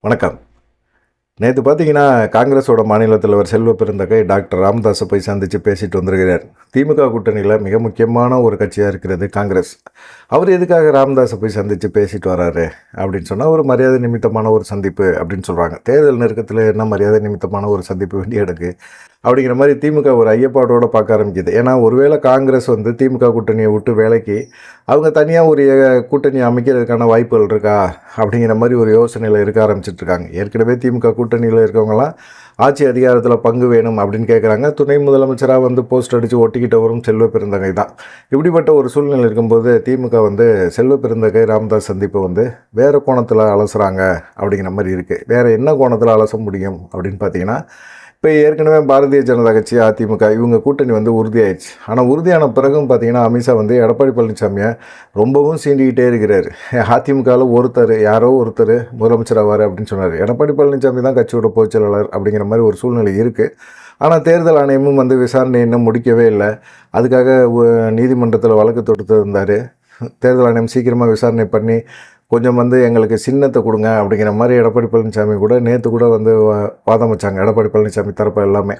வணக்கம். நேத்து பார்த்தீங்கன்னா, காங்கிரஸோட மாநில தலைவர் செல்வ பெருந்தகை டாக்டர் ராமதாஸ போய் சந்திச்சு பேசிட்டு வந்திருக்கிறார். திமுக கூட்டணியில மிக முக்கியமான ஒரு கட்சியா இருக்கிறது காங்கிரஸ். அவர் எதுக்காக ராமதாஸ போய் சந்திச்சு பேசிட்டு வராரு அப்படின்னு சொன்னா, ஒரு மரியாதை நிமித்தமான ஒரு சந்திப்பு அப்படின்னு சொல்றாங்க. தேர்தல் நெருக்கத்தில என்ன மரியாதை நிமித்தமான ஒரு சந்திப்பு வேண்டிய எனக்கு அப்படிங்கிற மாரி திமுக ஒரு ஐயப்பாடோட பார்க்க ஆரம்பிக்குது. ஏன்னா, ஒருவேளை காங்கிரஸ் வந்து திமுக கூட்டணிய விட்டு விலக்கி, அவங்க தனியா ஒரு கூட்டணி அமைக்கிறதுக்கான வாய்ப்புகள் இருக்கா? அப்படிங்கிற மாரி ஒரு யோசனையில இருக்க ஆரம்பிச்சுட்ருக்காங்க. ஏற்கனவே திமுக கூட்டணியில இருக்கவங்கலாம் ஆட்சி அதிகாரத்தில் பங்கு வேணும் அப்படின்னு கேட்குறாங்க. துணை முதலமைச்சராக வந்து போஸ்ட் அடித்து ஒட்டிக்கிட்டவரும் செல்வ பெருந்தகை தான். இப்படிப்பட்ட ஒரு சூழ்நிலை இருக்கும்போது திமுக வந்து செல்வ பெருந்தகை ராமதாஸ் சந்திப்பை வந்து வேறு கோணத்தில் அலசுகிறாங்க அப்படிங்கிற மாதிரி இருக்குது. வேறு என்ன கோணத்தில் அலச முடியும் அப்படின்னு பார்த்தீங்கன்னா, இப்போ ஏற்கனவே பாரதிய ஜனதா கட்சி, அதிமுக இவங்க கூட்டணி வந்து உறுதியாயிடுச்சு. ஆனால் உறுதியான பிறகும் பார்த்தீங்கன்னா, அமித்ஷா வந்து எடப்பாடி பழனிசாமியை ரொம்பவும் சீண்டிக்கிட்டே இருக்கிறார். அதிமுகவில் யாரோ ஒருத்தர் முதலமைச்சர் ஆவார் அப்படின்னு சொன்னார். எடப்பாடி பழனிசாமி தான் கட்சியோட பொதுச் செயலாளர் அப்படிங்கிற மாதிரி ஒரு சூழ்நிலை இருக்குது. ஆனால் தேர்தல் ஆணையமும் வந்து விசாரணை இன்னும் முடிக்கவே இல்லை. அதுக்காக நீதிமன்றத்தில் வழக்கு தொடுத்து இருந்தார். தேர்தல் ஆணையம் சீக்கிரமாக விசாரணை பண்ணி கொஞ்சம் வந்து எங்களுக்கு சின்னத்தை கொடுங்க அப்படிங்கிற மாதிரி எடப்பாடி பழனிசாமி கூட நேற்று கூட வந்து வாதம் வச்சாங்க. எடப்பாடி பழனிசாமி தரப்பு எல்லாமே.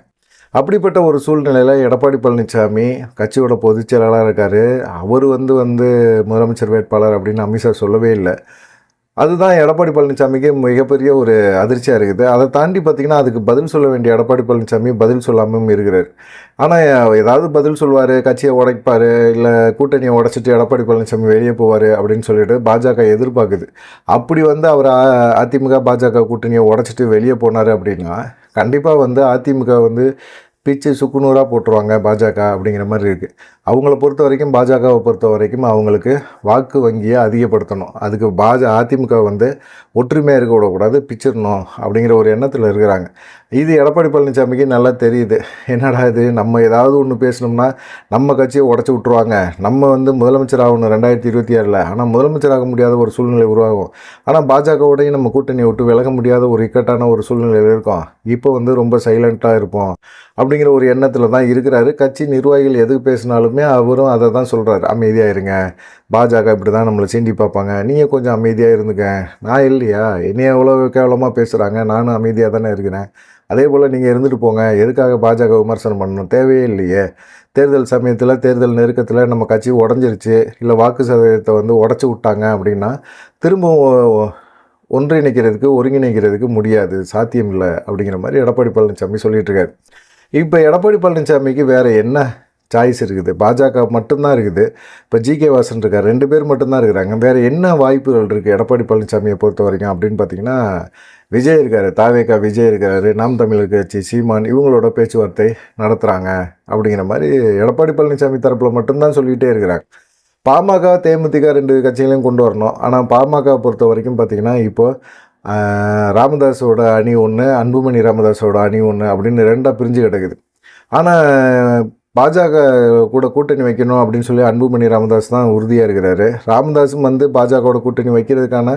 அப்படிப்பட்ட ஒரு சூழ்நிலையில் எடப்பாடி பழனிசாமி கட்சியோட பொதுச் செயலாளராக இருக்கார். அவர் வந்து முதலமைச்சர் வேட்பாளர் அப்படின்னு அமித்ஷா சொல்லவே இல்லை. அதுதான் எடப்பாடி பழனிசாமிக்கு மிகப்பெரிய ஒரு அதிர்ச்சியாக இருக்குது. அதை தாண்டி பார்த்திங்கன்னா, அதுக்கு பதில் சொல்ல வேண்டிய எடப்பாடி பழனிசாமி பதில் சொல்லாமல் இருக்கிறார். ஆனால் ஏதாவது பதில் சொல்வார், கட்சியை உடைப்பார், இல்லை கூட்டணியை உடைச்சிட்டு எடப்பாடி பழனிசாமி வெளியே போவார் அப்படின்னு சொல்லிட்டு பாஜக எதிர்பார்க்குது. அப்படி வந்து அவர் அதிமுக பாஜக கூட்டணியை உடைச்சிட்டு வெளியே போனார் அப்படின்னா, கண்டிப்பாக வந்து அதிமுக வந்து பிச்சு சுக்குநூறாக போட்டுருவாங்க பாஜக அப்படிங்கிற மாதிரி இருக்குது. அவங்கள பொறுத்த வரைக்கும், பாஜகவை பொறுத்த வரைக்கும் அவங்களுக்கு வாக்கு வங்கியை அதிகப்படுத்தணும். அதுக்கு அதிமுக வந்து ஒற்றுமையாக இருக்க விடக்கூடாது, பிச்சிடணும் அப்படிங்கிற ஒரு எண்ணத்தில் இருக்கிறாங்க. இது எடப்பாடி பழனிசாமிக்கு நல்லா தெரியுது. என்னடா இது, நம்ம ஏதாவது ஒன்று பேசணும்னா நம்ம கட்சியை உடச்சி விட்ருவாங்க. நம்ம வந்து முதலமைச்சர் ஆகணும் 2026. ஆனால் முதலமைச்சராக முடியாத ஒரு சூழ்நிலை உருவாகும். ஆனால் பாஜகவோடையும் நம்ம கூட்டணியை விட்டு விலக முடியாத ஒரு இக்கட்டான ஒரு சூழ்நிலையில் இருக்கோம். இப்போ வந்து ரொம்ப சைலண்ட்டாக இருப்போம் அப்படிங்கிற ஒரு எண்ணத்தில் தான் இருக்கிறாரு. கட்சி நிர்வாகிகள் எதுக்கு பேசினாலுமே அவரும் அதை தான் சொல்கிறாரு. அமைதியாக இருங்க, பாஜக இப்படி தான் நம்மளை சீண்டி பார்ப்பாங்க, நீங்கள் கொஞ்சம் அமைதியாக இருந்துங்க. நான் இல்லையா, என்னைய எவ்வளோ கேவலமாக பேசுகிறாங்க, நானும் அமைதியாக தானே இருக்கிறேன். அதே போல் நீங்கள் இருந்துட்டு போங்க. எதுக்காக பாஜக விமர்சனம் பண்ணணும்? தேவையே இல்லையே. தேர்தல் சமயத்தில், தேர்தல் நெருக்கத்தில் நம்ம கட்சி உடஞ்சிருச்சு, இல்லை வாக்கு சதவீதத்தை வந்து உடச்சி விட்டாங்க அப்படின்னா திரும்பவும் ஒருங்கிணைக்கிறதுக்கு முடியாது, சாத்தியம் இல்லை அப்படிங்கிற மாதிரி எடப்பாடி பழனிசாமி சொல்லிகிட்ருக்காரு. இப்போ எடப்பாடி பழனிசாமிக்கு வேறு என்ன சாய்ஸ் இருக்குது? பாஜக மட்டும்தான் இருக்குது. இப்போ ஜிகே வாசன் இருக்கார், 2 பேர் மட்டும்தான் இருக்கிறாங்க. வேறு என்ன வாய்ப்புகள் இருக்குது எடப்பாடி பழனிசாமியை பொறுத்த வரைக்கும் அப்படின்னு பார்த்தீங்கன்னா, விஜய் இருக்கார், தாவேகா விஜய் இருக்கார், நாம் தமிழர் கட்சி சீமான் இவங்களோட பேச்சுவார்த்தை நடத்துகிறாங்க அப்படிங்கிற மாதிரி எடப்பாடி பழனிசாமி தரப்பில் மட்டும்தான் சொல்லிகிட்டே இருக்கிறாங்க. பாமக, தேமுதிக 2 கட்சிகளையும் கொண்டு வரணும். ஆனால் பாமக பொறுத்த வரைக்கும் பார்த்திங்கன்னா, இப்போது ராமதாஸோட அணி ஒன்று, அன்புமணி ராமதாஸோட அணி ஒன்று அப்படின்னு 2ஆக பிரிஞ்சு கிடக்குது. ஆனால் பாஜக கூட கூட்டணி வைக்கணும் அப்படின்னு சொல்லி அன்புமணி ராமதாஸ் தான் உறுதியாக இருக்கிறாரு. ராமதாஸும் வந்து பாஜகவோட கூட்டணி வைக்கிறதுக்கான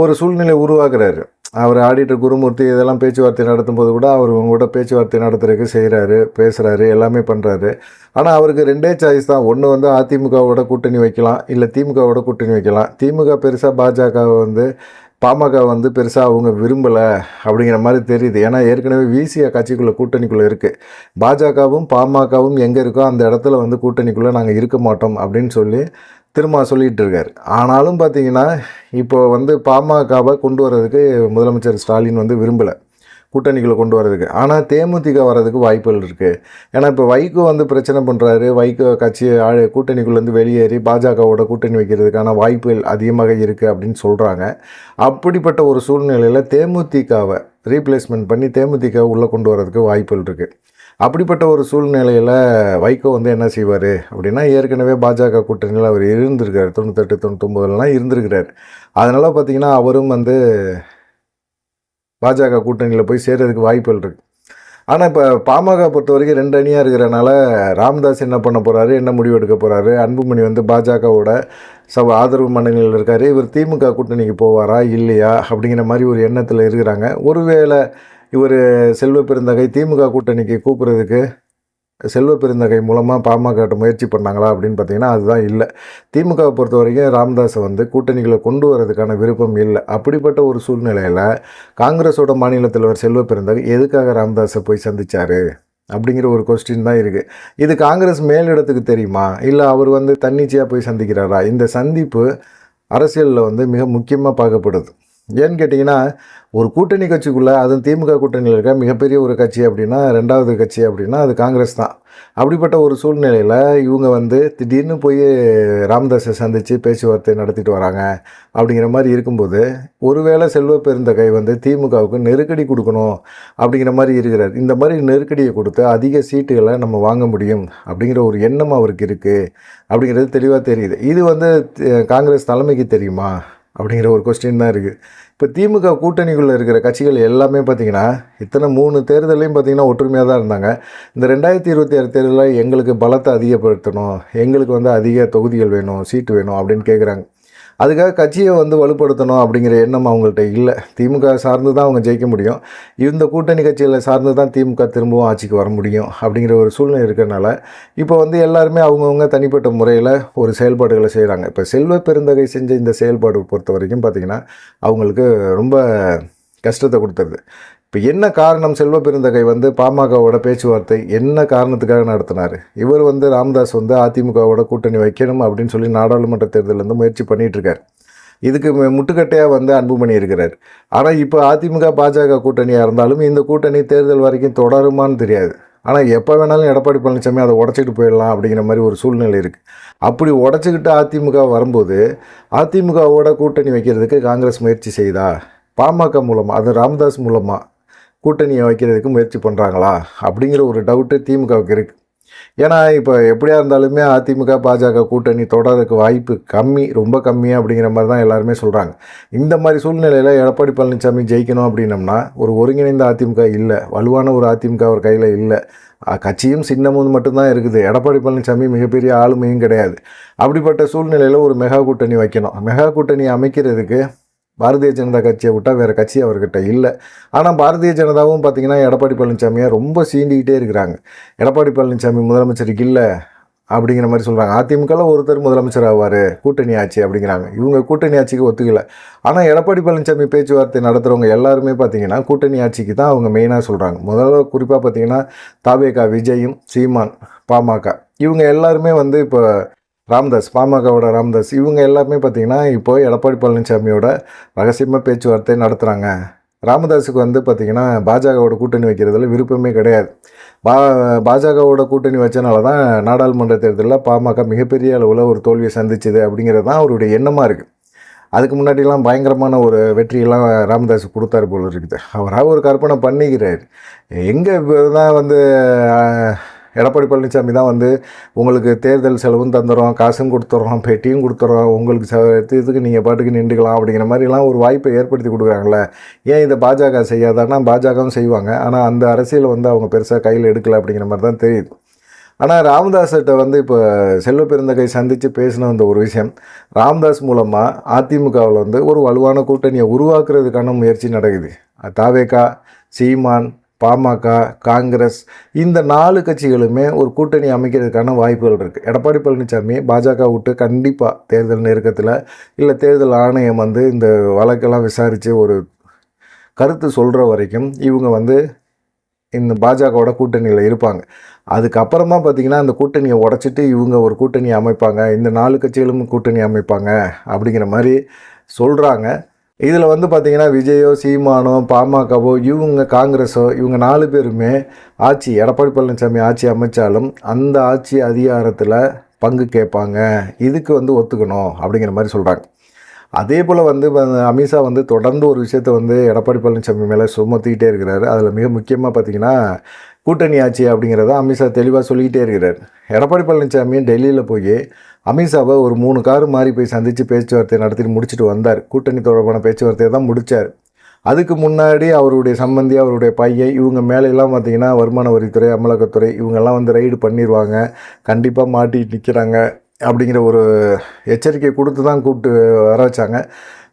ஒரு சூழ்நிலை உருவாக்குறாரு. அவர் ஆடிட்டர் குருமூர்த்தி இதெல்லாம் பேச்சுவார்த்தை நடத்தும்போது கூட அவர் கூட பேச்சுவார்த்தை நடத்துறதுக்கு செய்கிறாரு, பேசுகிறாரு, எல்லாமே பண்ணுறாரு. ஆனால் அவருக்கு 2 சாய்ஸ் தான். ஒன்று வந்து அதிமுகவோட கூட்டணி வைக்கலாம், இல்லை திமுகவோட கூட்டணி வைக்கலாம். திமுக பெருசாக பாஜகவை வந்து பாமக வந்து பெருசாக அவங்க விரும்பலை அப்படிங்கிற மாதிரி தெரியுது. ஏன்னா ஏற்கனவே விசியா கட்சிக்குள்ளே கூட்டணிக்குள்ளே இருக்குது. பாஜகவும் பாமகவும் எங்கே இருக்கோ அந்த இடத்துல வந்து கூட்டணிக்குள்ளே நாங்கள் இருக்க மாட்டோம் அப்படின்னு சொல்லி திரும்ப சொல்லிகிட்டு இருக்கார். ஆனாலும் பார்த்திங்கன்னா, இப்போ வந்து பாமகவை கொண்டு வர்றதுக்கு முதலமைச்சர் ஸ்டாலின் வந்து விரும்பலை, கூட்டணிக்குள்ளே கொண்டு வரதுக்கு. ஆனால் தேமுதிக வர்றதுக்கு வாய்ப்புகள் இருக்குது. ஏன்னா இப்போ வைகோ வந்து பிரச்சனை பண்ணுறாரு. வைகோ கட்சி கூட்டணிக்குள்ளேருந்து வெளியேறி பாஜகவோட கூட்டணி வைக்கிறதுக்கான வாய்ப்புகள் அதிகமாக இருக்குது அப்படின்னு சொல்கிறாங்க. அப்படிப்பட்ட ஒரு சூழ்நிலையில் தேமுதிகவை ரீப்ளேஸ்மெண்ட் பண்ணி தேமுதிகவை உள்ளே கொண்டு வரதுக்கு வாய்ப்புகள் இருக்குது. அப்படிப்பட்ட ஒரு சூழ்நிலையில் வைகோ வந்து என்ன செய்வார் அப்படின்னா, ஏற்கனவே பாஜக கூட்டணியில் அவர் இருந்திருக்கார், 98, 99 இருந்திருக்கிறார். அதனால் பார்த்திங்கன்னா அவரும் வந்து பாஜக கூட்டணியில் போய் சேர்றதுக்கு வாய்ப்புகள் இருக்குது. ஆனால் இப்போ பாமக பொறுத்த வரைக்கும் 2 அணியாக இருக்கிறனால ராமதாஸ் என்ன பண்ண போகிறாரு, என்ன முடிவு எடுக்க போகிறாரு? அன்புமணி வந்து பாஜகவோட ஆதரவு மனநிலையில் இருக்கார். இவர் திமுக கூட்டணிக்கு போவாரா இல்லையா அப்படிங்கிற மாதிரி ஒரு எண்ணத்தில் இருக்கிறாங்க. ஒருவேளை இவர் செல்வ பெருந்தகை திமுக கூட்டணிக்கு கூப்பிட்றதுக்கு செல்வ பெருந்தகை மூலமாக பாமகட்ட முயற்சி பண்ணாங்களா அப்படின்னு பார்த்தீங்கன்னா அதுதான் இல்லை. திமுகவை பொறுத்த வரைக்கும் ராமதாஸை வந்து கூட்டணிகளை கொண்டு வரதுக்கான விருப்பம் இல்லை. அப்படிப்பட்ட ஒரு சூழ்நிலையில் காங்கிரஸோட மாநில தலைவர் செல்வ பெருந்தகை எதுக்காக ராமதாஸை போய் சந்திச்சார் அப்படிங்கிற ஒரு கொஸ்டின் தான் இருக்குது. இது காங்கிரஸ் மேலிடத்துக்கு தெரியுமா, இல்லை அவர் வந்து தன்னிச்சையாக போய் சந்திக்கிறாரா? இந்த சந்திப்பு அரசியலில் வந்து மிக முக்கியமாக பார்க்கப்படுது. ஏன்னு கேட்டிங்கன்னா, ஒரு கூட்டணி கட்சிக்குள்ளே, அதுவும் திமுக கூட்டணியில் இருக்க மிகப்பெரிய ஒரு கட்சி அப்படின்னா, 2வது கட்சி அப்படின்னா அது காங்கிரஸ் தான். அப்படிப்பட்ட ஒரு சூழ்நிலையில் இவங்க வந்து திடீர்னு போய் ராமதாஸை சந்தித்து பேச்சுவார்த்தை நடத்திட்டு வராங்க. அப்படிங்கிற மாதிரி இருக்கும்போது, ஒருவேளை செல்வ பெருந்தகை வந்து திமுகவுக்கு நெருக்கடி கொடுக்கணும் அப்படிங்கிற மாதிரி இருக்கிறார். இந்த மாதிரி நெருக்கடியை கொடுத்து அதிக சீட்டுகளை நம்ம வாங்க முடியும் அப்படிங்கிற ஒரு எண்ணம் அவருக்கு இருக்குது அப்படிங்கிறது தெளிவாக தெரியுது. இது வந்து காங்கிரஸ் தலைமைக்கு தெரியுமா அப்படிங்கிற ஒரு கொஸ்டின் தான் இருக்குது. இப்போ திமுக கூட்டணிக்குள்ளே இருக்கிற கட்சிகள் எல்லாமே பார்த்திங்கன்னா, இத்தனை 3 தேர்தலையும் பார்த்திங்கன்னா ஒற்றுமையாக தான் இருந்தாங்க. இந்த 2026 தேர்தலில் எங்களுக்கு பலத்தை அதிகப்படுத்தணும், எங்களுக்கு வந்து அதிக தொகுதிகள் வேணும், சீட்டு வேணும் அப்படின்னு கேட்குறாங்க. அதுக்காக கட்சியை வந்து வலுப்படுத்தணும் அப்படிங்கிற எண்ணம் அவங்கள்ட்ட இல்லை. திமுக சார்ந்து தான் அவங்க ஜெயிக்க முடியும், இந்த கூட்டணி கட்சிகளை சார்ந்து தான் திமுக திரும்பவும் ஆட்சிக்கு வர முடியும் அப்படிங்கிற ஒரு சூழ்நிலை இருக்கிறனால இப்போ வந்து எல்லாருமே அவங்கவுங்க தனிப்பட்ட முறையில் ஒரு செயல்பாடுகளை செய்கிறாங்க. இப்போ செல்வ பெருந்தகை செஞ்ச இந்த செயல்பாடு பொறுத்த வரைக்கும் பார்த்திங்கன்னா அவங்களுக்கு ரொம்ப கஷ்டத்தை கொடுத்துருது. இப்போ என்ன காரணம், செல்வ பெருந்தகை வந்து பாமகவோட பேச்சுவார்த்தை என்ன காரணத்துக்காக நடத்தினார்? இவர் வந்து ராமதாஸ் வந்து அதிமுகவோட கூட்டணி வைக்கணும் அப்படின்னு சொல்லி நாடாளுமன்ற தேர்தலேருந்து முயற்சி பண்ணிகிட்ருக்கார். இதுக்கு முட்டுக்கட்டையாக வந்து அன்புமணி இருக்கிறார். ஆனால் இப்போ அதிமுக பாஜக கூட்டணியாக இருந்தாலும் இந்த கூட்டணி தேர்தல் வரைக்கும் தொடருமான்னு தெரியாது. ஆனால் எப்போ வேணாலும் எடப்பாடி பழனிசாமி அதை உடச்சிட்டு போயிடலாம் அப்படிங்கிற மாதிரி ஒரு சூழ்நிலை இருக்குது. அப்படி உடச்சிக்கிட்டு அதிமுக வரும்போது அதிமுகவோட கூட்டணி வைக்கிறதுக்கு காங்கிரஸ் முயற்சி செய்தா, பாமக மூலமாக, அது ராமதாஸ் மூலமாக கூட்டணியை வைக்கிறதுக்கு முயற்சி பண்ணுறாங்களா அப்படிங்கிற ஒரு டவுட்டு திமுகவுக்கு இருக்குது. ஏன்னா இப்போ எப்படியா இருந்தாலுமே அதிமுக பாஜக கூட்டணி தொடருக்கு வாய்ப்பு கம்மி, ரொம்ப கம்மி அப்படிங்கிற மாதிரி தான் எல்லாருமே சொல்கிறாங்க. இந்த மாதிரி சூழ்நிலையில் எடப்பாடி பழனிசாமி ஜெயிக்கணும் அப்படின்னம்னா ஒரு ஒருங்கிணைந்த அதிமுக இல்லை, வலுவான ஒரு அதிமுக அவர் கையில் இல்லை. கட்சியும் சின்னமும் மட்டும்தான் இருக்குது. எடப்பாடி பழனிசாமி மிகப்பெரிய ஆளுமையும் கிடையாது. அப்படிப்பட்ட சூழ்நிலையில் ஒரு மெகா கூட்டணி வைக்கணும். மெகா கூட்டணி அமைக்கிறதுக்கு பாரதிய ஜனதா கட்சியை விட்டால் வேறு கட்சி அவர்கிட்ட இல்லை. ஆனால் பாரதிய ஜனதாவும் பார்த்திங்கன்னா எடப்பாடி பழனிசாமியை ரொம்ப சீண்டிக்கிட்டே இருக்கிறாங்க. எடப்பாடி பழனிசாமி முதலமைச்சருக்கு இல்லை அப்படிங்கிற மாதிரி சொல்கிறாங்க. அதிமுகவில் ஒருத்தர் முதலமைச்சர் ஆவார், கூட்டணி ஆட்சி அப்படிங்கிறாங்க. இவங்க கூட்டணி ஆட்சிக்கு ஒத்துக்கலை. ஆனால் எடப்பாடி பழனிசாமி பேச்சுவார்த்தை நடத்துகிறவங்க எல்லாருமே பார்த்திங்கன்னா கூட்டணி ஆட்சிக்கு தான் அவங்க மெயினாக சொல்கிறாங்க. முதல்ல குறிப்பாக பார்த்திங்கன்னா தாவேகா விஜயும் சீமான் பாமக இவங்க எல்லாருமே வந்து இப்போ ராமதாஸ், பாமகவோட ராமதாஸ், இவங்க எல்லாருமே பார்த்திங்கன்னா இப்போ எடப்பாடி பழனிசாமியோட ரகசியமாக பேச்சுவார்த்தை நடத்துகிறாங்க. ராமதாஸுக்கு வந்து பார்த்திங்கன்னா பாஜகவோட கூட்டணி வைக்கிறதுல விருப்பமே கிடையாது. பாஜகவோட கூட்டணி வச்சனால தான் நாடாளுமன்ற தேர்தலில் பாமக மிகப்பெரிய அளவில் ஒரு தோல்வியை சந்திச்சுது அப்படிங்கிறது தான் அவருடைய எண்ணமாக இருக்குது. அதுக்கு முன்னாடிலாம் பயங்கரமான ஒரு வெற்றியெல்லாம் ராமதாஸ் கொடுத்தாரு போல இருக்குது. அவராக ஒரு கற்பனை பண்ணிக்கிறார். எங்கே இப்போ தான் வந்து எடப்பாடி பழனிசாமி தான் வந்து உங்களுக்கு தேர்தல் செலவும் தந்துடுறோம், காசும் கொடுத்துட்றோம், பெட்டியும் கொடுத்துட்றோம், உங்களுக்கு இதுக்கு நீங்கள் பாட்டுக்கு நின்றுக்கலாம் அப்படிங்கிற மாதிரிலாம் ஒரு வாய்ப்பை ஏற்படுத்தி கொடுக்குறாங்களே. ஏன் இதை பாஜக செய்யாதான்னா பாஜகவும் செய்வாங்க, ஆனால் அந்த அரசியலை வந்து அவங்க பெருசாக கையில் எடுக்கலை அப்படிங்கிற மாதிரி தான் தெரியுது. ஆனால் ராமதாஸ்கிட்ட வந்து இப்போ செல்வ பெருந்தகை சந்தித்து பேசின அந்த ஒரு விஷயம், ராமதாஸ் மூலமாக அதிமுகவில் வந்து ஒரு வலுவான கூட்டணியை உருவாக்குறதுக்கான முயற்சி நடக்குது. தாவேகா, சீமான், பாமக, காங்கிரஸ் இந்த 4 கட்சிகளுமே ஒரு கூட்டணி அமைக்கிறதுக்கான வாய்ப்புகள் இருக்குது. எடப்பாடி பழனிசாமி பாஜக விட்டு கண்டிப்பாக தேர்தல் நெருக்கத்தில் இல்லை தேர்தல் ஆணையம் வந்து இந்த வழக்கெல்லாம் விசாரித்து ஒரு கருத்து சொல்கிற வரைக்கும் இவங்க வந்து இந்த பாஜகவோட கூட்டணியில் இருப்பாங்க. அதுக்கப்புறமா பார்த்திங்கன்னா அந்த கூட்டணியை உடச்சிட்டு இவங்க ஒரு கூட்டணி அமைப்பாங்க, இந்த 4 கட்சிகளும் கூட்டணி அமைப்பாங்க அப்படிங்கிற மாதிரி சொல்கிறாங்க. இதில் வந்து பார்த்திங்கன்னா விஜயோ சீமானோ பாமகவோ இவங்க காங்கிரஸோ இவங்க 4 பேருமே ஆட்சி, எடப்பாடி பழனிசாமி ஆட்சி அமைச்சாலும் அந்த ஆட்சி அதிகாரத்தில் பங்கு கேட்பாங்க, இதுக்கு வந்து ஒத்துக்கணும் அப்படிங்கிற மாதிரி சொல்கிறாங்க. அதே போல் வந்து அமித்ஷா வந்து தொடர்ந்து ஒரு விஷயத்தை வந்து எடப்பாடி பழனிசாமி மேலே சுமத்திக்கிட்டே இருக்கிறாரு. அதில் மிக முக்கியமாக பார்த்திங்கன்னா கூட்டணி ஆட்சி அப்படிங்கிறத அமித்ஷா தெளிவாக சொல்லிக்கிட்டே இருக்கிறார். எடப்பாடி பழனிசாமி டெல்லியில் போய் அமித்ஷாவை ஒரு 3 கார் மாறி போய் சந்தித்து பேச்சுவார்த்தை நடத்திட்டு முடிச்சுட்டு வந்தார். கூட்டணி தொடர்பான பேச்சுவார்த்தையை தான் முடித்தார். அதுக்கு முன்னாடி அவருடைய சம்பந்தி, அவருடைய பையன் இவங்க மேலெல்லாம் பார்த்திங்கன்னா வருமான வரித்துறை, அமலாக்கத்துறை இவங்கெல்லாம் வந்து ரைடு பண்ணிடுவாங்க, கண்டிப்பாக மாட்டிட்டு நிற்கிறாங்க அப்படிங்கிற ஒரு எச்சரிக்கை கொடுத்து தான் கூப்பிட்டு வர வச்சாங்க.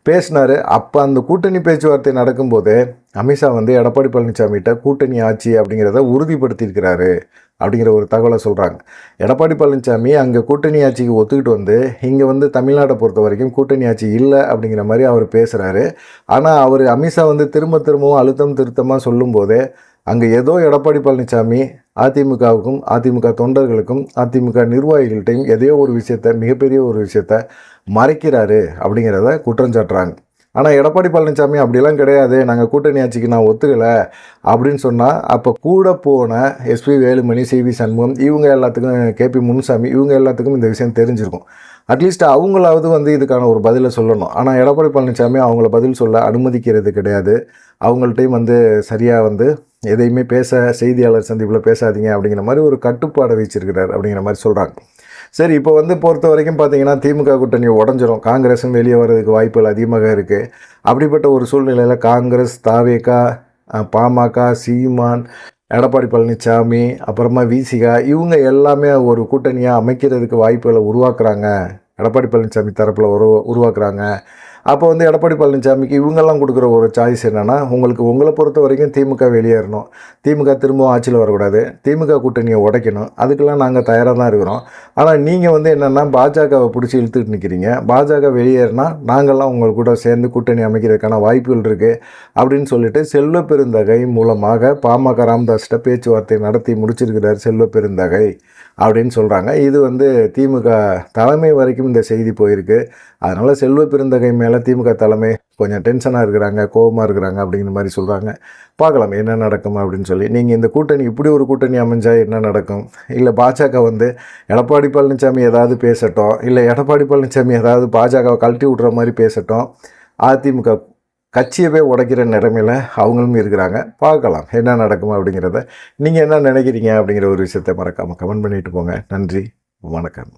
பேசினார். அப்போ அந்த கூட்டணி பேச்சுவார்த்தை நடக்கும்போது அமித்ஷா வந்து எடப்பாடி பழனிசாமிகிட்ட கூட்டணி ஆட்சி அப்படிங்கிறத உறுதிப்படுத்தியிருக்கிறாரு அப்படிங்கிற ஒரு தகவலை சொல்கிறாங்க. எடப்பாடி பழனிசாமி அங்கே கூட்டணி ஆட்சிக்கு ஒத்துக்கிட்டு வந்து இங்கே வந்து தமிழ்நாட்டை பொறுத்த வரைக்கும் கூட்டணி ஆட்சி இல்லை அப்படிங்கிற மாதிரி அவர் பேசுகிறாரு. ஆனால் அவர் அமித்ஷா வந்து திரும்பவும் அழுத்தம் திருத்தமாக சொல்லும்போதே அங்கே ஏதோ எடப்பாடி பழனிசாமி அதிமுகவுக்கும் அதிமுக தொண்டர்களுக்கும் அதிமுக நிர்வாகிகள்கிட்டையும் எதையோ ஒரு விஷயத்த மிகப்பெரிய ஒரு விஷயத்த மறைக்கிறாரு அப்படிங்கிறத குற்றம் சாட்டுறாங்க. ஆனால் எடப்பாடி பழனிசாமி அப்படிலாம் கிடையாது, நாங்கள் கூட்டணி ஆட்சிக்கு நான் ஒத்துக்கலை அப்படின்னு சொன்னால் அப்போ கூட போன எஸ்பி வேலுமணி, சிவி சண்முகம், இவங்க எல்லாத்துக்கும், கேபி முனுசாமி, இவங்க எல்லாத்துக்கும் இந்த விஷயம் தெரிஞ்சிருக்கும். அட்லீஸ்ட் அவங்களாவது வந்து இதுக்கான ஒரு பதிலை சொல்லணும். ஆனால் எடப்பாடி பழனிசாமி அவங்கள பதில் சொல்ல அனுமதிக்கிறது கிடையாது. அவங்கள்ட்டையும் வந்து சரியாக வந்து எதையுமே செய்தியாளர் சந்திப்பில் பேசாதீங்க அப்படிங்கிற மாதிரி ஒரு கட்டுப்பாடை வச்சிருக்கிறார் அப்படிங்கிற மாதிரி சொல்கிறாங்க. சரி, இப்போ வந்து பொறுத்த வரைக்கும் பார்த்தீங்கன்னா திமுக கூட்டணி உடஞ்சிரும், காங்கிரஸும் வெளியே வர்றதுக்கு வாய்ப்புகள் அதிகமாக இருக்குது. அப்படிப்பட்ட ஒரு சூழ்நிலையில் காங்கிரஸ், தாவேகா, பாமக, சீமான், எடப்பாடி பழனிசாமி, அப்புறமா விசிகா, இவங்க எல்லாமே ஒரு கூட்டணியாக அமைக்கிறதுக்கு வாய்ப்புகளை உருவாக்குறாங்க, எடப்பாடி பழனிசாமி தரப்பில் உருவாக்குறாங்க. அப்போ வந்து எடப்பாடி பழனிசாமிக்கு இவங்கெல்லாம் கொடுக்குற ஒரு சாய்ஸ் என்னென்னா, உங்களை பொறுத்த வரைக்கும் திமுக வெளியேறணும், திமுக திரும்பவும் ஆட்சியில் வரக்கூடாது, திமுக கூட்டணியை உடைக்கணும், அதுக்கெல்லாம் நாங்கள் தயாராக தான் இருக்கிறோம். ஆனால் நீங்கள் வந்து என்னென்னா பாஜகவை பிடிச்சி இழுத்துட்டு நிற்கிறீங்க, பாஜக வெளியேறினா நாங்கள்லாம் உங்கள் கூட சேர்ந்து கூட்டணி அமைக்கிறதுக்கான வாய்ப்புகள் இருக்குது அப்படின்னு சொல்லிட்டு செல்வ பெருந்தகை மூலமாக பாமக ராமதாஸ்கிட்ட பேச்சுவார்த்தை நடத்தி முடிச்சிருக்கிறார் செல்வ பெருந்தகை அப்படின்னு சொல்கிறாங்க. இது வந்து திமுக தலைமை வரைக்கும் இந்த செய்தி போயிருக்கு. அதனால் செல்வ பெருந்தகை மேலே திமுக தலைமை கொஞ்சம் டென்ஷனாக இருக்கிறாங்க, கோபமாக இருக்கிறாங்க அப்படிங்கிற மாதிரி சொல்கிறாங்க. பார்க்கலாம் என்ன நடக்கும் அப்படின்னு சொல்லி. நீங்கள் இந்த கூட்டணி இப்படி ஒரு கூட்டணி அமைஞ்சால் என்ன நடக்கும்? இல்லை பாஜக வந்து எடப்பாடி பழனிசாமி ஏதாவது பேசட்டும், இல்லை எடப்பாடி பழனிசாமி ஏதாவது பாஜகவை கழட்டி விட்ற மாதிரி பேசட்டும், அதிமுக கட்சியவே உடைக்கிற நிலைமையில் அவங்களும் இருக்கிறாங்க. பார்க்கலாம் என்ன நடக்கும் அப்படிங்கிறத. நீங்கள் என்ன நினைக்கிறீங்க அப்படிங்கிற ஒரு விஷயத்தை மறக்காமல் கமெண்ட் பண்ணிட்டு போங்க. நன்றி, வணக்கம்.